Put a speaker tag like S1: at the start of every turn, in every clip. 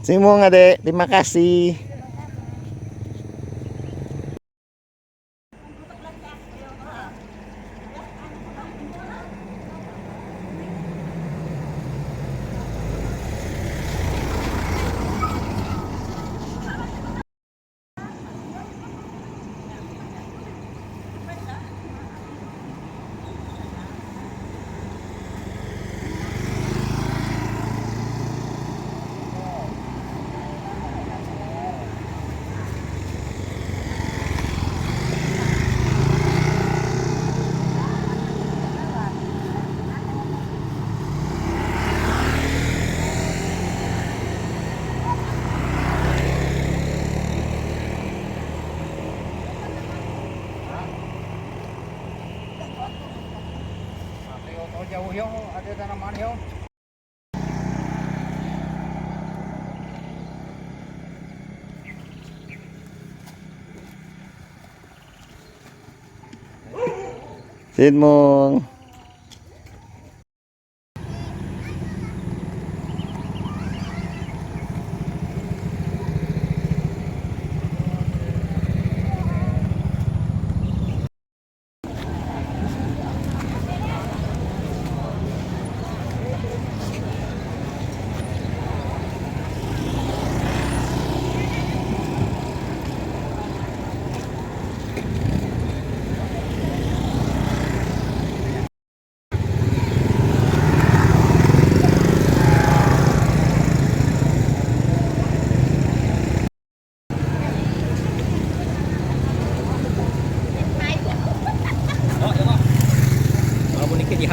S1: Simong adek, terima kasih.
S2: Jauh hiung ada tanaman hiung.
S1: Simong.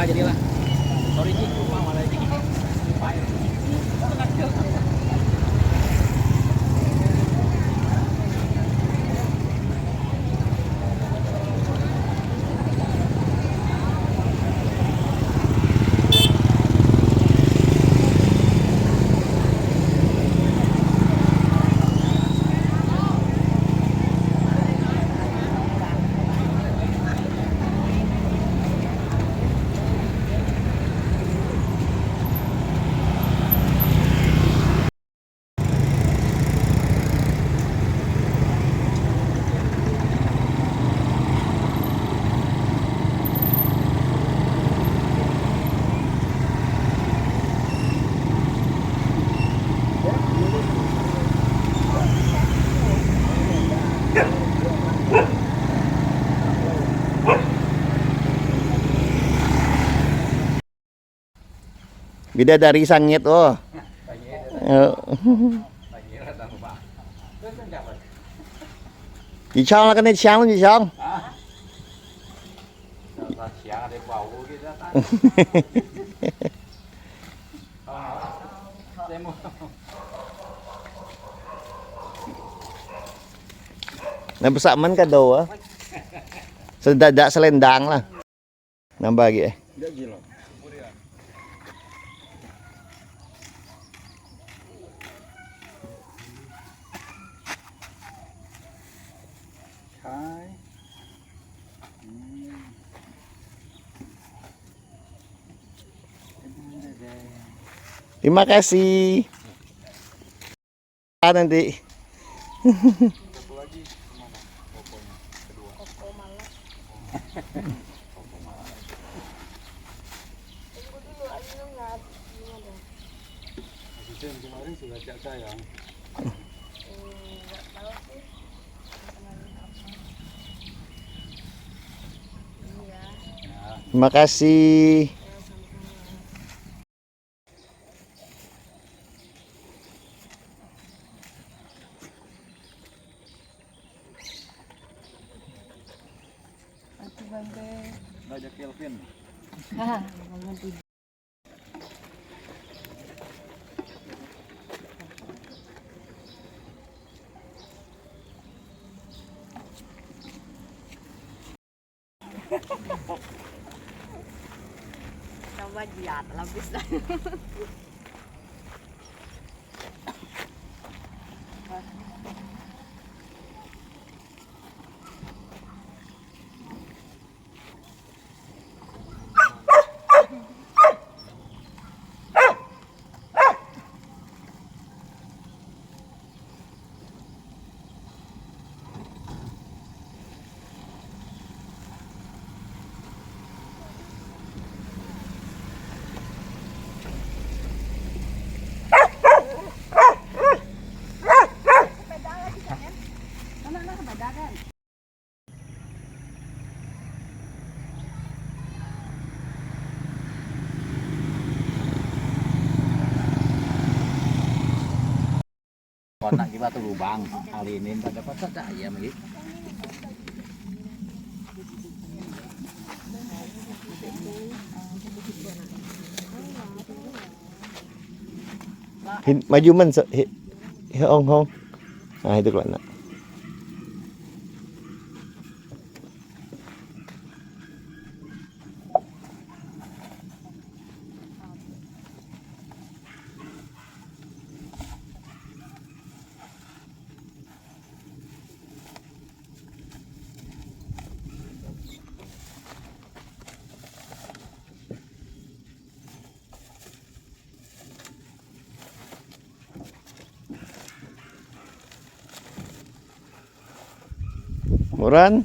S2: Jadilah. Sorry Ji, lupa malah Ji.
S1: Bidadari sangit oh. Chị Song là cái này sáng luôn chị Song. Napasaman ka daw ah. Sa dada selendang lah. Nambah lagi eh. Terima kasih. Nanti.
S2: Satu lagi kemana? Kokonya kedua. Koko malas. Koko malas. Tunggu dulu, ayo nggak gimana? Asisten kemarin sudah cak sayang. Nggak tahu sih. Iya.
S1: Terima kasih.
S2: Raja Kelvin.
S3: Coba jiat labis.
S4: Kotak kita tuh lubang kali ini pada pasar ayam gitu.
S1: Maju man sa hong hong. Ah, itu keluar nak. Moran.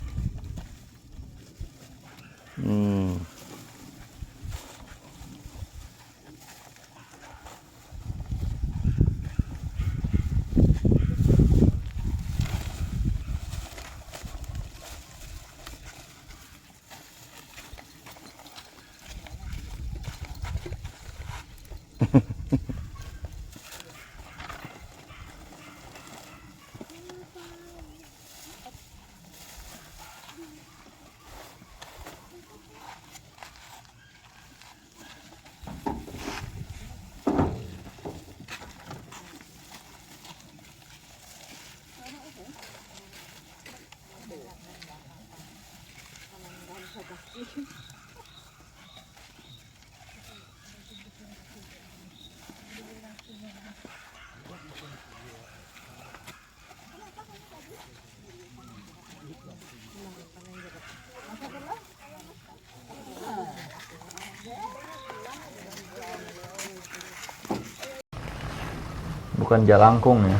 S5: Bukan jalangkung ya.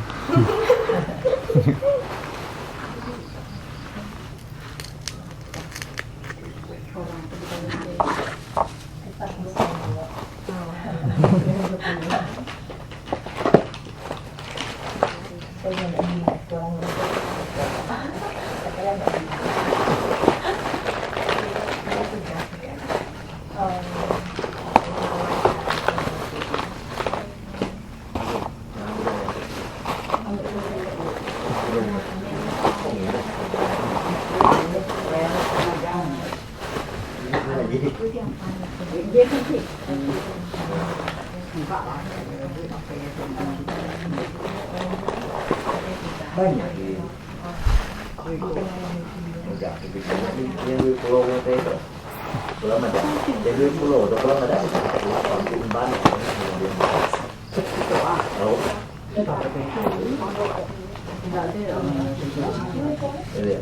S4: Banyak gitu. Enggak, yang di pulau itu. Belum ada. Jadi pulau itu belum ada. Kampung banyak. Oh. Iya.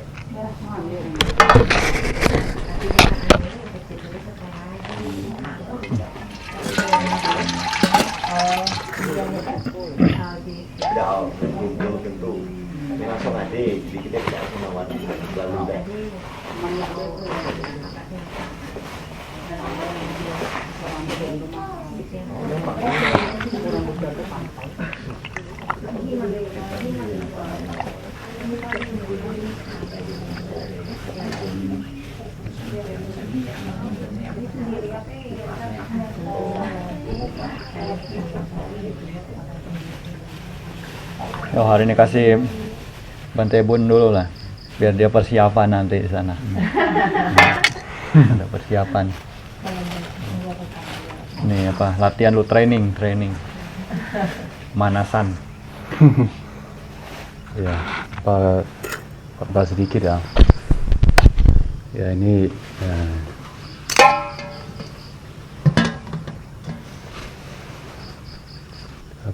S4: Tidak, belum tentu. Ini langsung ada, jadi kita tidak langsung mawar lalu deh.
S5: Oh, hari ini kasih Bantai Bun dulu lah, biar dia persiapan nanti di sana. Ada persiapan. Ini apa? Latihan lu training. Manasan.
S6: Ya, apa sedikit ya. Ya ini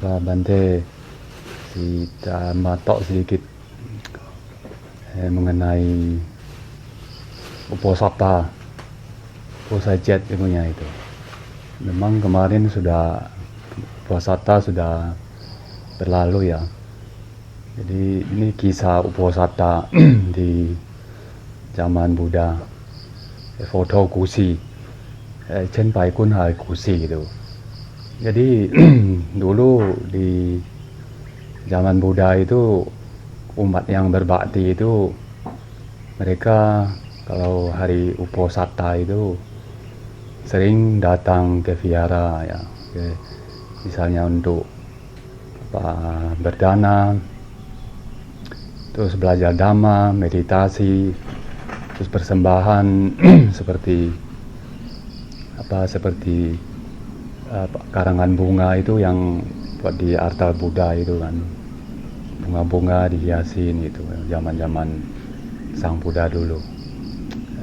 S6: Bante kita matok sedikit mengenai uposata jet ilmunya itu. Memang kemarin uposata sudah berlalu ya. Jadi ini kisah uposata di zaman Buddha, foto kusi, Chen Pai Kun Hai kusi gitu. Jadi dulu di zaman Buddha itu umat yang berbakti itu mereka kalau hari Uposatha itu sering datang ke vihara ya, misalnya untuk berdana, terus belajar dhamma, meditasi, terus persembahan seperti karangan bunga itu yang buat di altar Buddha itu kan, bunga-bunga dihiasin gitu, zaman-zaman Sang Buddha dulu.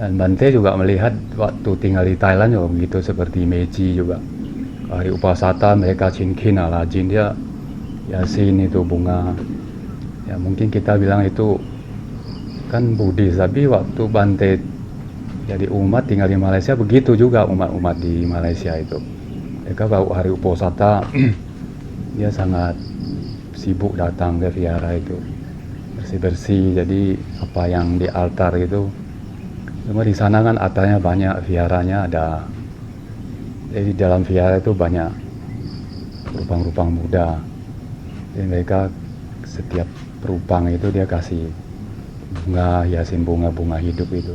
S6: Dan Bante juga melihat waktu tinggal di Thailand juga begitu, seperti Meiji juga. Hari Uposatha mereka cinkin rajin dia hiasin itu bunga. Ya mungkin kita bilang itu kan Buddhis, tapi waktu Bante jadi umat tinggal di Malaysia begitu juga umat-umat di Malaysia itu. Mereka bawa hari Uposatha dia sangat sibuk datang ke vihara itu, bersih-bersih. Jadi apa yang di altar itu, cuma di sana kan altarnya banyak, viharanya ada. Jadi dalam vihara itu banyak rupang-rupang Buddha. Jadi mereka setiap rupang itu dia kasih bunga, hiasin bunga-bunga hidup itu.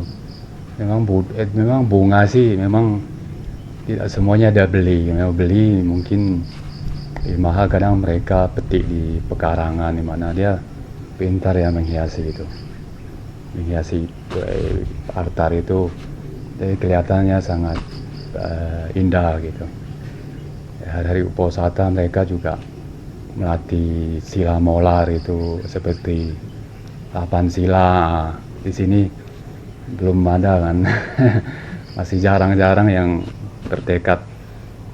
S6: Memang bunga sih, memang tidak semuanya ada beli. Memang beli mungkin mahal, kadang mereka petik di pekarangan di mana dia pintar ya menghiasi itu. Menghiasi altar itu, jadi kelihatannya sangat indah gitu. Hari Uposatha mereka juga melatih sila molar itu, seperti 8 sila. Di sini belum ada kan. Masih jarang-jarang yang bertekad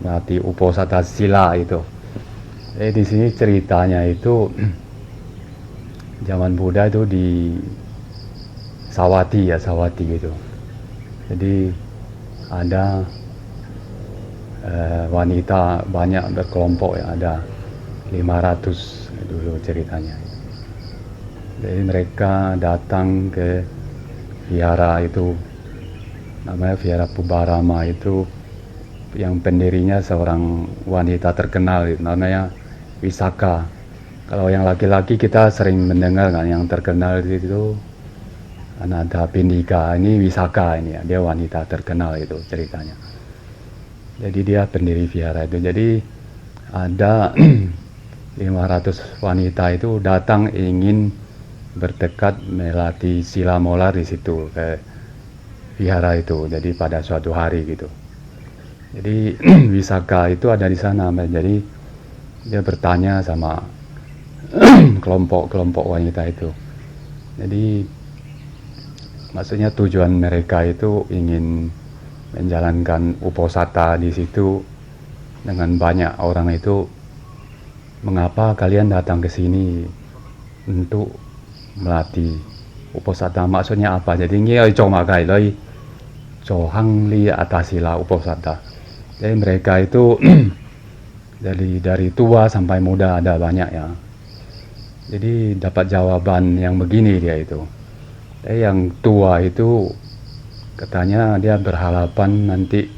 S6: melatih Uposatha sila itu. Jadi di sini ceritanya itu zaman Buddha itu di Sawati gitu. Jadi ada wanita banyak berkelompok ya, ada 500 dulu ceritanya. Jadi mereka datang ke vihara itu, namanya Vihara Pubarama itu, yang pendirinya seorang wanita terkenal namanya Visakha. Kalau yang laki-laki kita sering mendengar kan, yang terkenal itu Ananda Pindika. Ini Visakha ini ya, dia wanita terkenal itu ceritanya. Jadi dia pendiri vihara itu. Jadi ada 500 wanita itu datang ingin bertekad melatih sila molar di situ ke vihara itu. Jadi pada suatu hari gitu. Jadi Visakha itu ada di sana. Jadi dia bertanya sama kelompok wanita itu. Jadi maksudnya tujuan mereka itu ingin menjalankan Uposatha di situ dengan banyak orang itu. Mengapa kalian datang ke sini untuk melatih Uposatha? Maksudnya apa? Jadi ngiai cuma kai loi cohang li atasila Uposatha. Jadi mereka itu dari tua sampai muda ada banyak ya. Jadi dapat jawaban yang begini dia itu. Yang tua itu katanya dia berharapan nanti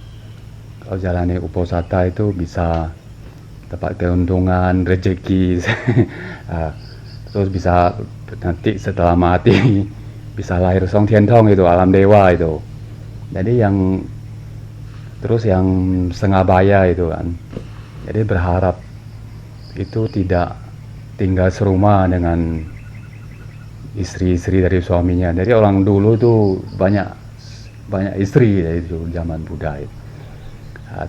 S6: kalau jalani Uposatha itu bisa dapat keuntungan, rezeki, terus bisa nanti setelah mati bisa lahir Song Tian Tong itu, alam dewa itu. Jadi yang setengah baya itu kan, jadi berharap itu tidak tinggal serumah dengan istri-istri dari suaminya. Jadi orang dulu tuh banyak istri dari itu zaman Buddha itu.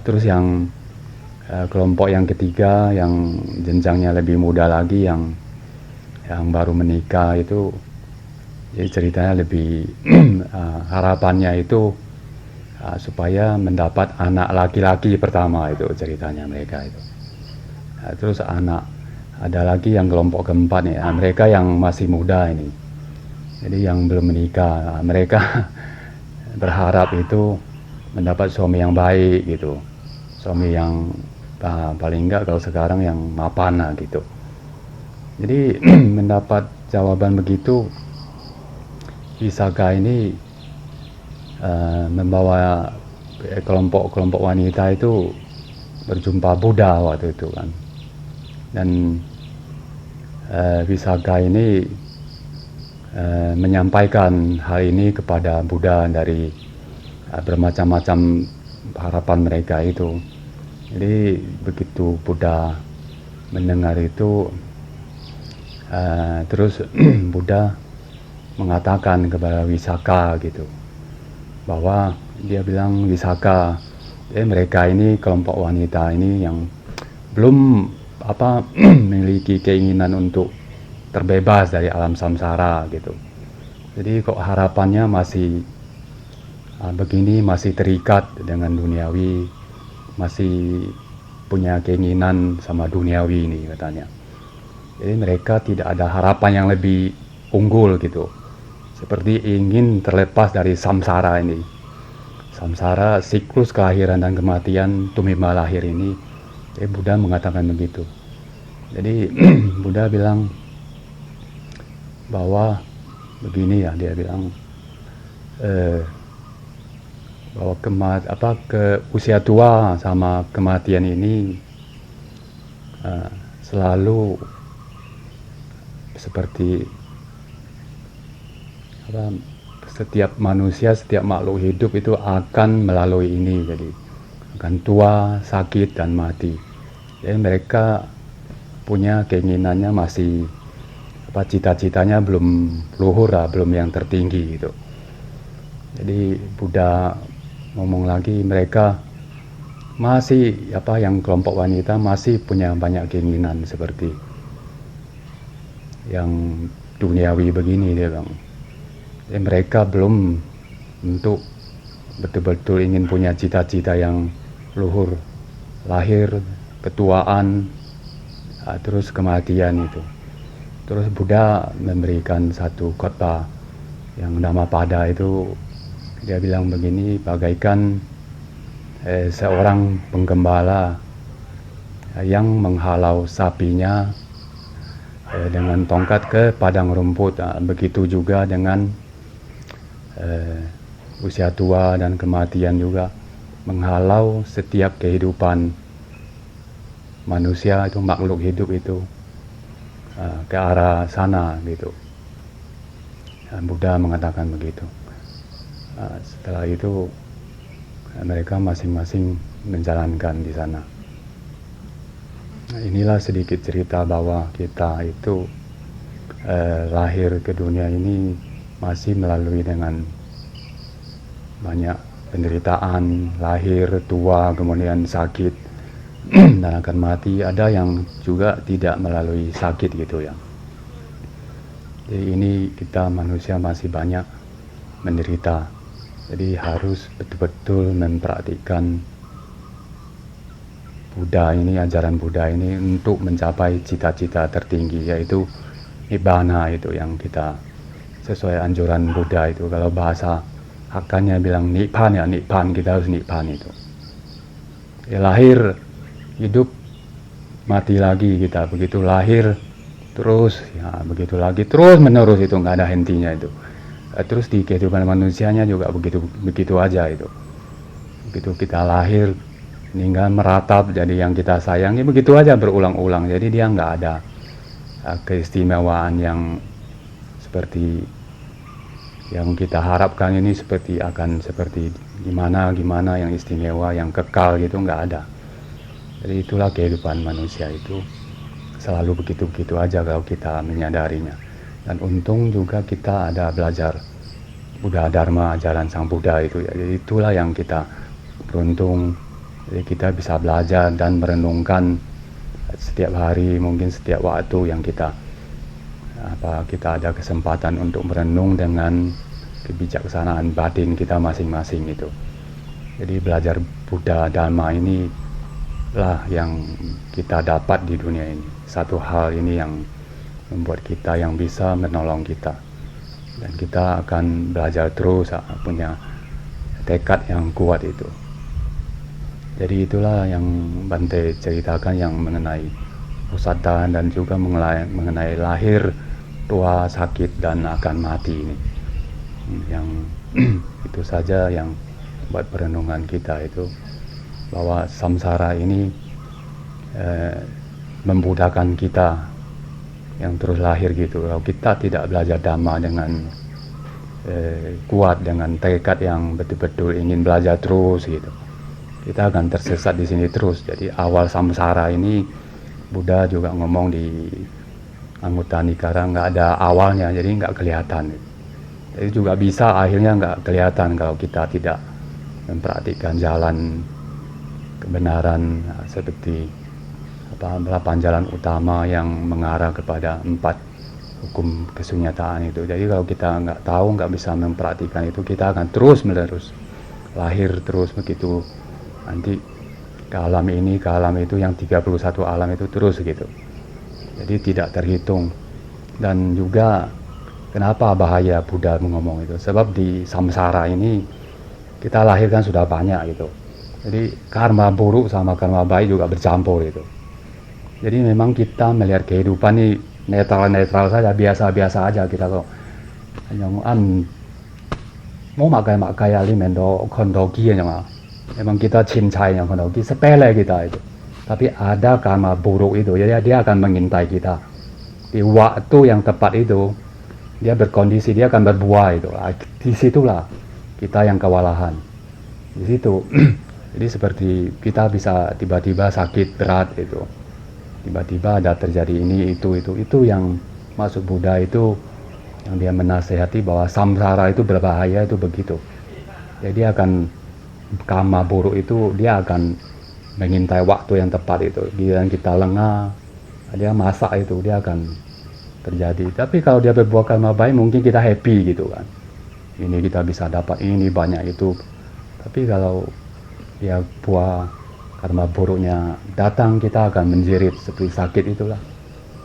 S6: Terus yang kelompok yang ketiga yang jenjangnya lebih muda lagi, yang baru menikah itu, jadi ceritanya lebih harapannya itu supaya mendapat anak laki-laki pertama itu ceritanya mereka itu. Terus ada lagi yang kelompok keempat ya, mereka yang masih muda ini, jadi yang belum menikah, mereka berharap itu mendapat suami yang baik gitu, suami yang paling enggak kalau sekarang yang mapan gitu. Jadi mendapat jawaban begitu, Visakha ini membawa kelompok wanita itu berjumpa Buddha waktu itu kan. Dan Visakha ini menyampaikan hal ini kepada Buddha dari bermacam-macam harapan mereka itu. Jadi begitu Buddha mendengar itu, terus Buddha mengatakan kepada Wisaka gitu, bahwa dia bilang, Wisaka, mereka ini kelompok wanita ini yang belum memiliki keinginan untuk terbebas dari alam samsara gitu. Jadi kok harapannya masih begini, masih terikat dengan duniawi, masih punya keinginan sama duniawi ini katanya. Jadi mereka tidak ada harapan yang lebih unggul gitu, seperti ingin terlepas dari samsara ini. Samsara, siklus kelahiran dan kematian, tumimba lahir ini. Buddha mengatakan begitu. Jadi Buddha bilang bahwa begini ya, dia bilang bahwa ke usia tua sama kematian ini selalu seperti setiap manusia, setiap makhluk hidup itu akan melalui ini. Jadi akan tua, sakit, dan mati. Jadi mereka punya keinginannya masih cita-citanya belum luhur lah, belum yang tertinggi gitu. Jadi Buddha ngomong lagi, mereka masih yang kelompok wanita masih punya banyak keinginan seperti yang duniawi begini, dia bilang. Jadi mereka belum untuk betul-betul ingin punya cita-cita yang luhur, lahir, ketuaan, terus kematian itu. Terus Buddha memberikan satu khotbah yang nama pada itu, dia bilang begini, bagaikan seorang penggembala yang menghalau sapinya dengan tongkat ke padang rumput. Begitu juga dengan usia tua dan kematian juga menghalau setiap kehidupan manusia itu, makhluk hidup itu ke arah sana gitu. Buddha mengatakan begitu. Setelah itu mereka masing-masing menjalankan di sana. Inilah sedikit cerita bahwa kita itu lahir ke dunia ini masih melalui dengan banyak penderitaan, lahir, tua, kemudian sakit, dan akan mati. Ada yang juga tidak melalui sakit gitu ya. Jadi ini kita manusia masih banyak menderita. Jadi harus betul-betul mempraktikkan Buddha ini, ajaran Buddha ini untuk mencapai cita-cita tertinggi, yaitu Nibbana itu yang kita sesuai anjuran Buddha itu. Kalau bahasa Hakkannya bilang Nibbana ya, Nibbana, kita harus Nibbana itu. Ya, lahir, hidup, mati lagi kita. Begitu lahir, terus ya begitu lagi, terus menerus itu, nggak ada hentinya itu. Terus di kehidupan manusianya juga begitu aja itu. Begitu kita lahir, meninggal, meratap jadi yang kita sayangi, begitu aja berulang-ulang. Jadi dia nggak ada keistimewaan yang seperti yang kita harapkan ini, seperti gimana yang istimewa, yang kekal gitu, nggak ada. Jadi itulah kehidupan manusia itu, selalu begitu-begitu aja kalau kita menyadarinya. Dan untung juga kita ada belajar Buddha Dharma, ajaran Sang Buddha itu ya. Jadi itulah yang kita beruntung. Jadi kita bisa belajar dan merenungkan setiap hari, mungkin setiap waktu yang kita ada kesempatan untuk merenung dengan kebijaksanaan batin kita masing-masing itu. Jadi belajar Buddha Dharma ini lah yang kita dapat di dunia ini. Satu hal ini yang membuat kita yang bisa menolong kita. Dan kita akan belajar terus, punya tekad yang kuat itu. Jadi itulah yang Bante ceritakan yang mengenai Usatta dan juga mengenai lahir, tua, sakit, dan akan mati ini. Yang itu saja yang buat perenungan kita itu, bahwa samsara ini memudahkan kita yang terus lahir gitu. Kalau kita tidak belajar Dhamma dengan kuat, dengan tekad yang betul-betul ingin belajar terus gitu, kita akan tersesat di sini terus. Jadi awal samsara ini Buddha juga ngomong di Anggutta Nikara, nggak ada awalnya, jadi nggak kelihatan. Jadi juga bisa akhirnya nggak kelihatan kalau kita tidak mempraktikkan jalan kebenaran seperti 8 jalan utama yang mengarah kepada 4 hukum kesunyataan itu. Jadi kalau kita nggak tahu, nggak bisa mempraktikkan itu, kita akan terus menerus lahir terus begitu, nanti ke alam ini, ke alam itu, yang 31 alam itu terus gitu. Jadi tidak terhitung. Dan juga kenapa bahaya Buddha mengomong itu, sebab di samsara ini kita lahir kan sudah banyak gitu. Jadi karma buruk sama karma baik juga bercampur itu. Jadi memang kita melihat kehidupan ini netral saja, biasa-biasa aja kita kok. Mau makai alimen do kondogi aja. Memang kita cincai yang kondogi, sepele kita itu. Tapi ada karma buruk itu, jadi dia akan mengintai kita. Di waktu yang tepat itu, dia berkondisi, dia akan berbuah itu. Di situlah kita yang kewalahan. Di situ. Jadi seperti kita bisa tiba-tiba sakit berat itu. Tiba-tiba ada terjadi ini, itu yang masuk Buddha itu, yang dia menasehati bahwa samsara itu berbahaya itu begitu. Jadi akan karma buruk itu, dia akan mengintai waktu yang tepat itu. Bila kita lengah, dia masak itu, dia akan terjadi. Tapi kalau dia berbuah karma baik, mungkin kita happy gitu kan. Ini kita bisa dapat ini, banyak itu. Tapi kalau dia buah karma buruknya datang, kita akan menjerit seperti sakit itulah.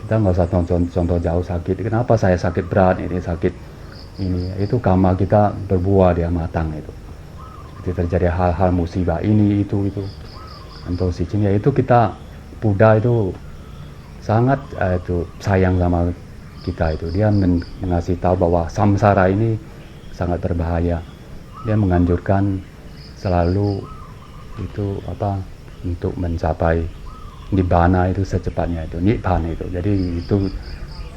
S6: Kita nggak usah contoh jauh sakit. Kenapa saya sakit berat, ini sakit ini, itu karma kita berbuah, dia matang itu. Seperti terjadi hal-hal musibah ini itu atau ya itu kita, Buddha itu sangat itu sayang sama kita itu. Dia mengasih tahu bahwa samsara ini sangat berbahaya. Dia menganjurkan selalu itu untuk mencapai nibbana itu secepatnya itu, nibbana itu. Jadi itu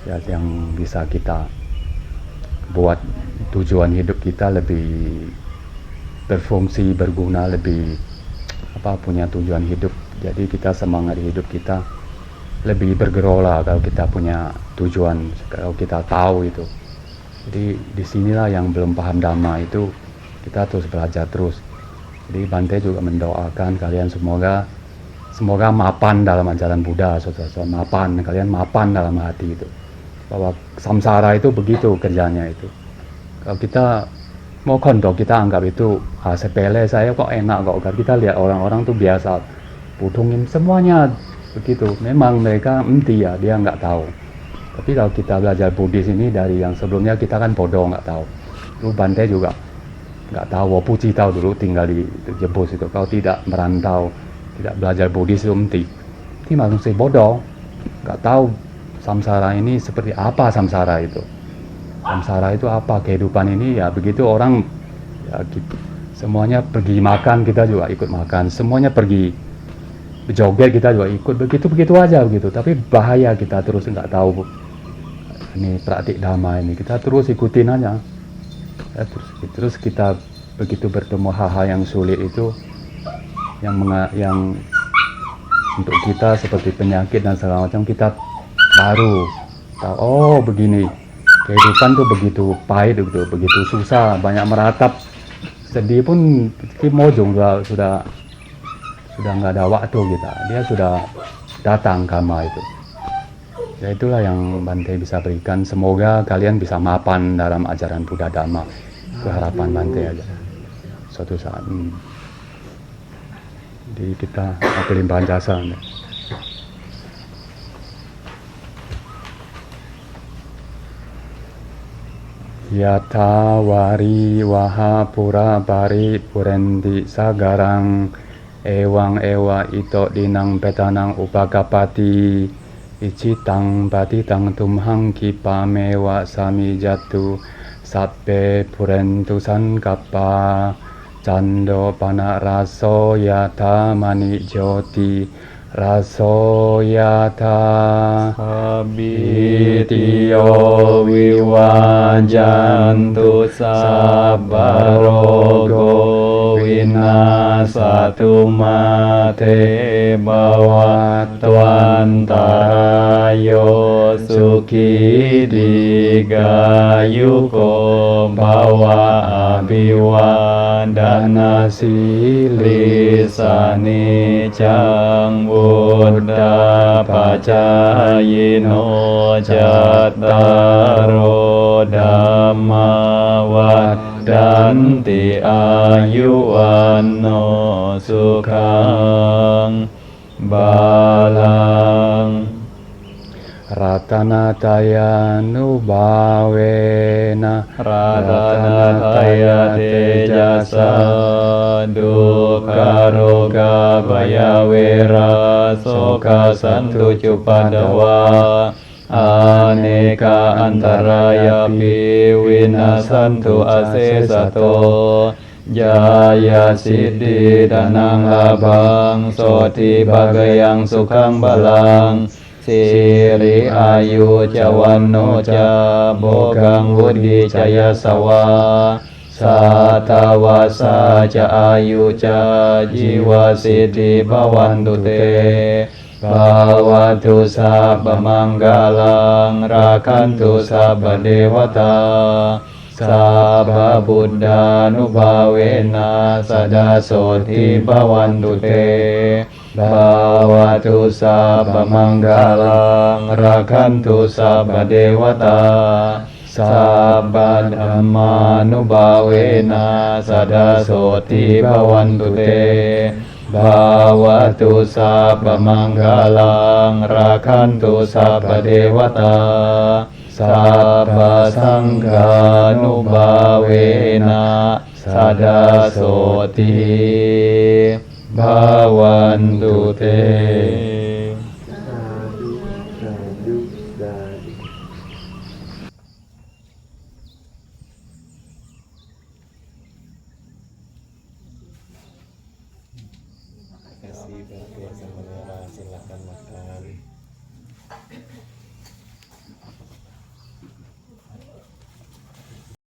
S6: ya yang bisa kita buat tujuan hidup kita lebih berfungsi, berguna, lebih punya tujuan hidup. Jadi kita semangat hidup kita lebih bergerola kalau kita punya tujuan, kalau kita tahu itu. Jadi disinilah yang belum paham Dhamma itu, kita terus belajar terus. Jadi Bante juga mendoakan kalian semoga mapan dalam ajaran Buddha, saudara-saudara, kalian mapan dalam hati itu. Bahwa samsara itu begitu kerjanya itu. Kalau kita mau kondok, kita anggap itu sepele, saya kok enak kok. Kalau kita lihat orang-orang tuh biasa putungin semuanya begitu. Memang mereka ya, dia nggak tahu. Tapi kalau kita belajar Buddhis ini dari yang sebelumnya, kita kan bodoh, nggak tahu. Lu Bante juga nggak tahu, Puji tahu dulu tinggal di Jebus itu. Kalau tidak merantau, tidak belajar Buddhis itu ini manusia bodoh, nggak tahu samsara ini seperti apa. Samsara itu apa, kehidupan ini ya begitu. Orang ya, semuanya pergi makan, kita juga ikut makan. Semuanya pergi joget, kita juga ikut. Begitu aja begitu. Tapi bahaya kita terus nggak tahu ini praktik Dhamma ini, kita terus ikutin aja. Ya, terus kita begitu bertemu hal-hal yang sulit itu, yang untuk kita seperti penyakit dan segala macam, kita baru tahu, oh begini kehidupan tuh begitu pahit, begitu susah, banyak meratap, sedih pun Kimojong sudah nggak ada waktu kita, dia sudah datang karma itu. Ya itulah yang Bante bisa berikan. Semoga kalian bisa mapan dalam ajaran Buddha Dhamma. Itu harapan Bante aja suatu saat. Jadi kita kelimpahan jasa. Yata wari waha pura pari purenti sagarang ewang ewa ito dinang petanang upakapati icitang batitang tumhang kipamewa sami jatu sappe purentu sankappa cando panaraso yata mani joti Raso yata
S5: Abitiyo viwajantu sabbarogo vinasatu mate bhavatwantarayo sukhi digayuko bhava abhiwadana silisani cang Buddha pacayino cattaro dhamma vaddanti ayuwanno sukhang balang
S6: Ratanataya nubhavena
S5: Ratanataya tejasa dukkharoga bhayavera soka santu cupadawa aneka antaraya pi winasantu asesato jaya siddhi danang labang soti bagayang sukang balang Siri ayu cawanno ca bogang budi caya sawa satawasa ca ayu ca jiwa siddhi bhavantu te bhavatu sabba manggalang rakantu sabba dewata sabba buddhanubhavena sadasoti bhavantu te bhavatu sabba manggalang rakantu sabba dewata sabba dhammanubhavena sadasoti bhavantu te bhavatu sabba manggalang rakantu sabba dewata sabba sanghanubhavena sadasoti bhavantu te.
S1: Terima kasih, silakan makan.